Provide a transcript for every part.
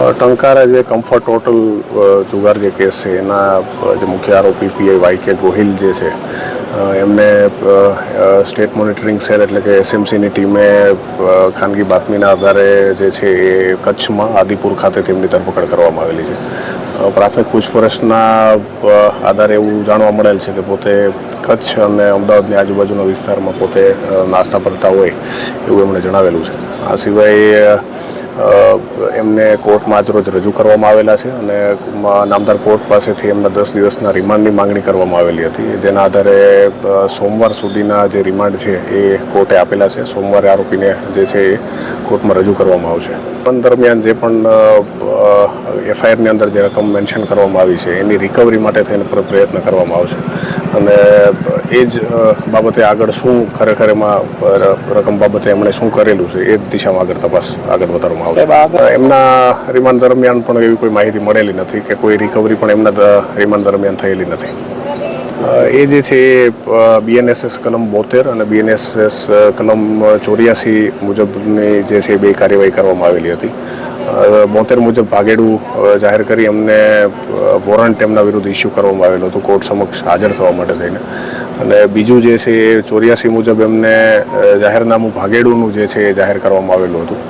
ટંકારા જે comfort hotel જુગાર જે કેસ છે એના જે મુખ્ય આરોપી પીઆઈ વાય.કે. ગોહિલ જે છે એમને સ્ટેટ મોનિટરિંગ સેલ એટલે કે એસએમસીની ટીમે ખાનગી બાતમીના આધારે જે છે એ કચ્છમાં આદિપુર ખાતે તેમની ધરપકડ કરવામાં આવેલી છે। પ્રાથમિક પૂછપરછના આધારે એવું જાણવા મળેલ છે કે પોતે કચ્છ અને અમદાવાદની આજુબાજુના વિસ્તારમાં પોતે નાસ્તા કરતા હોય એવું એમણે જણાવેલું છે। આ સિવાય એમને કોર્ટમાં આજરોજ રજૂ કરવામાં આવેલા છે અને નામદાર કોર્ટ પાસેથી એમના 10 દિવસના રિમાન્ડની માંગણી કરવામાં આવેલી હતી, જેના આધારે સોમવાર સુધીના જે રિમાન્ડ છે એ કોર્ટે આપેલા છે। સોમવારે આરોપીને જે છે એ કોર્ટમાં રજૂ કરવામાં આવશે। પણ દરમિયાન જે પણ એફઆઈઆરની અંદર જે રકમ મેન્શન કરવામાં આવી છે એની રિકવરી માટે થઈને પ્રયત્ન કરવામાં આવશે અને એ જ બાબતે આગળ શું ખરેખર એમાં રકમ બાબતે એમણે શું કરેલું છે એ જ દિશામાં આગળ તપાસ આગળ વધારવામાં આવશે। એમના રિમાન્ડ દરમિયાન પણ એવી કોઈ માહિતી મળેલી નથી કે કોઈ રિકવરી પણ એમના રિમાન્ડ દરમિયાન થયેલી નથી। એ જે છે એ બીએનએસએસ કલમ 72 અને બીએનએસએસ કલમ 84 મુજબની જે છે બે કાર્યવાહી કરવામાં આવેલી હતી। 72 મુજબ ભાગેડું જાહેર કરી એમને વોરંટ એમના વિરુદ્ધ ઇસ્યુ કરવામાં આવેલું હતું કોર્ટ સમક્ષ હાજર થવા માટે થઈને, અને બીજું જે છે એ 84 મુજબ એમને જાહેરનામું ભાગેડુનું જે છે એ જાહેર કરવામાં આવેલું હતું,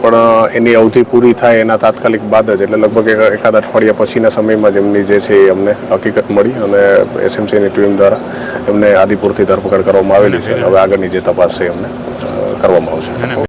પણ એની અવધિ પૂરી થાય એના તાત્કાલિક બાદ જ એટલે લગભગ એકાદ અઠવાડિયા પછીના સમયમાં જ એમની જે છે એ અમને હકીકત મળી અને એસએમસીની ટીમ દ્વારા એમને આદિપુરથી ધરપકડ કરવામાં આવેલી છે। હવે આગળની જે તપાસ છે એમને કરવામાં આવશે।